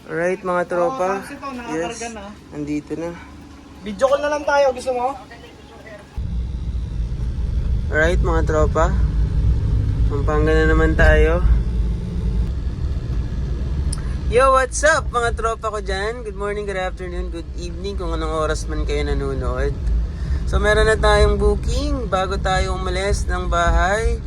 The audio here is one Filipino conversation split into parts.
Alright mga tropa. Ito, Yes, nakakarga na. nandito na. Video call na lang tayo, gusto mo? Alright mga tropa. Pampanga na naman tayo. Yo, what's up mga tropa ko dyan? Good morning, good afternoon, good evening kung anong oras man kayo nanonood. So meron na tayong booking bago tayo umalis ng bahay.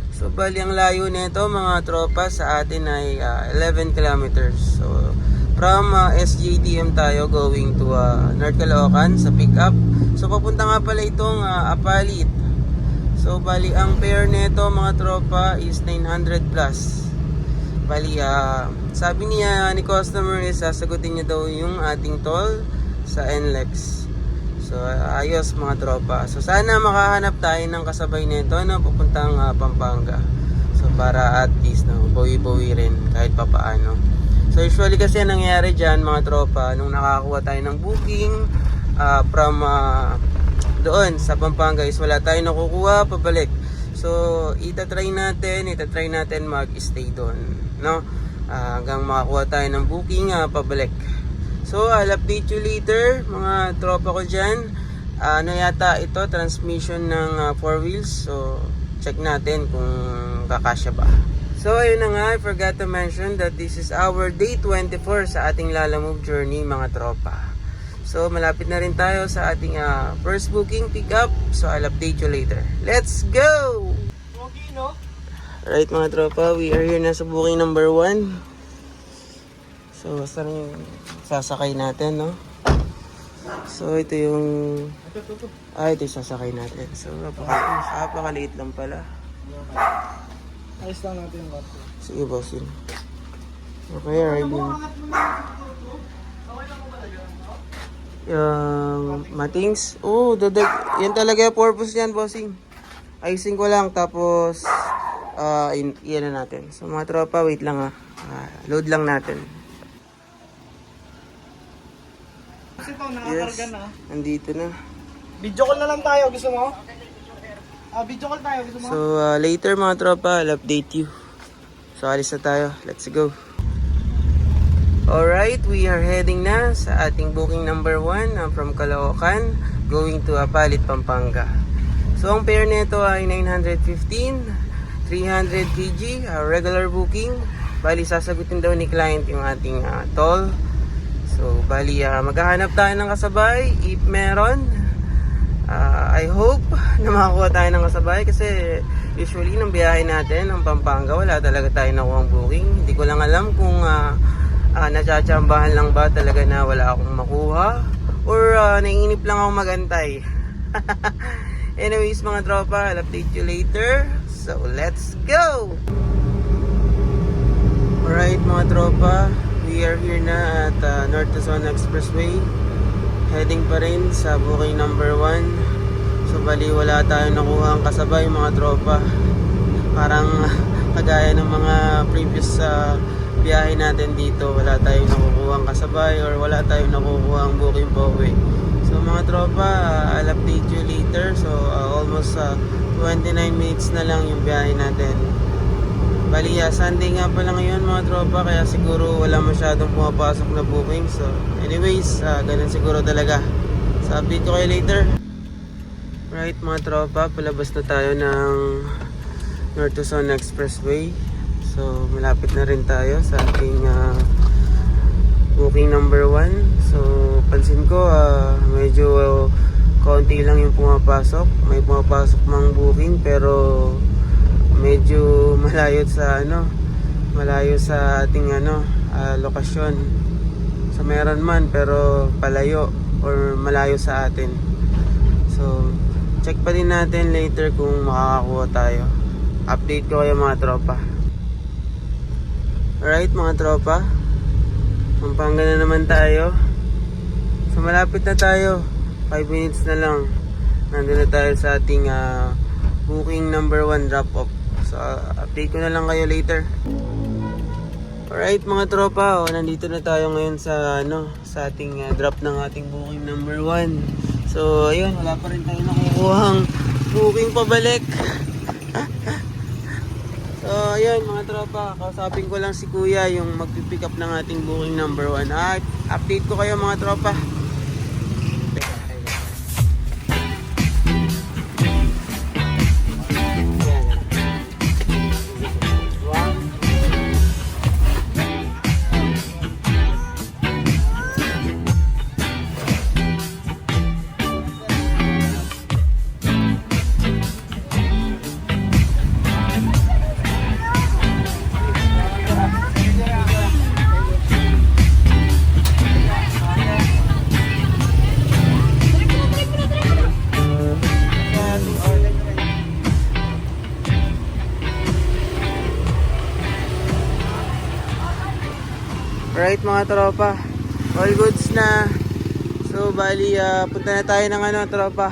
So bali ang layo nito mga tropa sa atin ay 11 kilometers. So from SJTM tayo going to North Caloocan sa pickup. So papunta nga pala itong Apalit. So bali ang fare nito mga tropa is 900 plus. Bali sabi niya ni customer is sasagutin niya daw yung ating toll sa NLEX. So ayos mga tropa. So sana makahanap tayo ng kasabay nito na pupuntang Pampanga. So para at least bawi-bawi rin kahit papaano. So usually kasi nangyayari dyan mga tropa nung nakakuha tayo ng booking from doon sa Pampanga is wala tayong nakukuha pabalik. So itatry natin mag-stay doon, no? Hanggang makakuha tayo ng booking pabalik. So I'll update you later mga tropa ko dyan. Ano yata ito, transmission ng 4 wheels. So check natin kung kakasya ba. So ayun na nga, I forgot to mention that this is our day 24 sa ating Lalamove journey mga tropa. So malapit na rin tayo sa ating first booking pickup. So I'll update you later. Let's go! Okay, no? Alright mga tropa, we are here na sa booking number 1. So saan yung sasakay natin, no? So ito yung ito yung sasakay natin. So napakaliit lang pala. Ayos lang natin yung kapo. Sige boss yun. Okay, alright yun. Matings. Oh, yan talaga yung purpose niyan, bossing. Ayusin ko lang tapos iyan na natin. So mga tropa, wait lang load lang natin. Ito, nakakarga na. Nandito na. Video call na lang tayo, gusto mo? Video call tayo, gusto mo? So later mga tropa, I'll update you. So alis na tayo. Let's go. Alright, we are heading na sa ating booking number 1 from Caloocan going to Apalit, Pampanga. So ang fare nito ay 915, 300 kg, regular booking. Bali sasagutin daw ni client yung ating toll. So bali maghahanap tayo ng kasabay if meron. I hope na makakuha tayo ng kasabay kasi usually ng biyahe natin ng Pampanga wala talaga tayo nakuha ang booking. Hindi ko lang alam kung natsatsambahan lang ba talaga na wala akong makuha or naiinip lang ako magantay. Anyways mga tropa, I'll update you later. So let's go! Alright mga tropa, we are here na at North Luzon Expressway. Heading pa rin sa booking number 1. So bali wala tayong nakuha ang kasabay mga tropa. Parang kagaya ng mga previous biyahe natin dito, wala tayong nakukuha ang kasabay or wala tayong nakukuha ang booking pa uwi. So mga tropa, I'll update you later. So almost 29 minutes na lang yung biyahe natin. Bali Sunday nga pala ngayon mga tropa, kaya siguro wala masyadong pumapasok na booking. So anyways, ganun siguro talaga. So update ko kayo later. Right mga tropa, palabas na tayo ng North Luzon Expressway. So malapit na rin tayo sa ating booking number 1. So pansin ko medyo konti lang yung pumapasok. May pumapasok mang booking pero medyo malayo sa malayo sa ating lokasyon. So meron man pero palayo or malayo sa atin. So check pa din natin later kung makakakuha tayo. Update ko kayo mga tropa. Alright mga tropa, Pampanga na naman tayo. So malapit na tayo, 5 minutes na lang. Nandun na tayo sa ating booking number 1 drop off. So update ko na lang kayo later. Alright mga tropa, nandito na tayo ngayon sa sa ating drop ng ating booking number 1. So ayun, wala pa rin tayo nakukuhang booking pabalik. So So, ayun mga tropa, kausapin ko lang si Kuya yung magpipick up ng ating booking number 1. Update ko kayo mga tropa. Right mga tropa, all goods na. So bali punta na tayo ng tropa.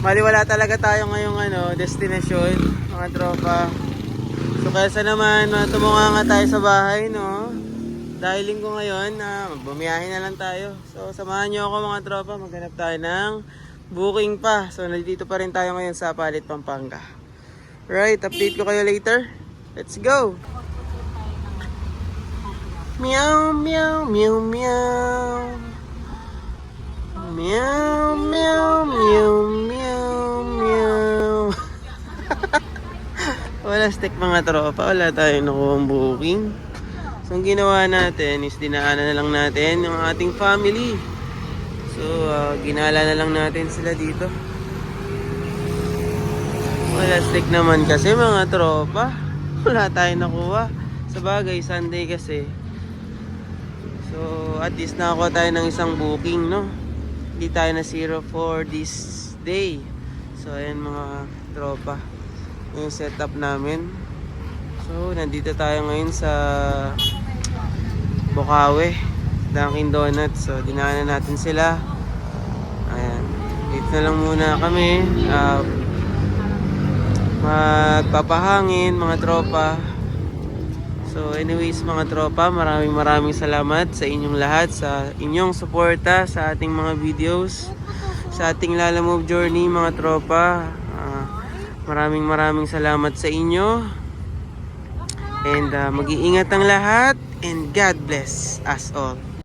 Bali wala talaga tayo ngayong destinasyon mga tropa. So kaysa naman tumunga nga tayo sa bahay, no. Dahil linggo ngayon, bumiyahin na lang tayo. So samahan niyo ako mga tropa, maghanap tayo ng booking pa. So nandito pa rin tayo ngayon sa Palit, Pampanga. Right, update ko kayo later. Let's go. Meow, meow, meow, meow. Meow, meow, meow, meow, meow. Wala stick mga tropa. Wala tayong nakuhang booking. So, ang ginawa natin is dinaanan na lang natin yung ating family. So, ginala na lang natin sila dito. Wala stick naman kasi mga tropa. Wala tayong nakuha. Sa bagay, Sunday kasi. So, at least nakakuha tayo ng isang booking, no? Hindi tayo na zero for this day. So, ayan mga tropa. Yung setup namin. So, nandito tayo ngayon sa Bukawi, Dunkin Donuts. So, dinaanan natin sila. Ayan. Dito na lang muna kami. Magpapahangin, mga tropa. So anyways mga tropa, maraming salamat sa inyong lahat, sa inyong suporta sa ating mga videos, sa ating Lalamove journey mga tropa. Maraming salamat sa inyo. And mag-iingat ang lahat, and God bless us all.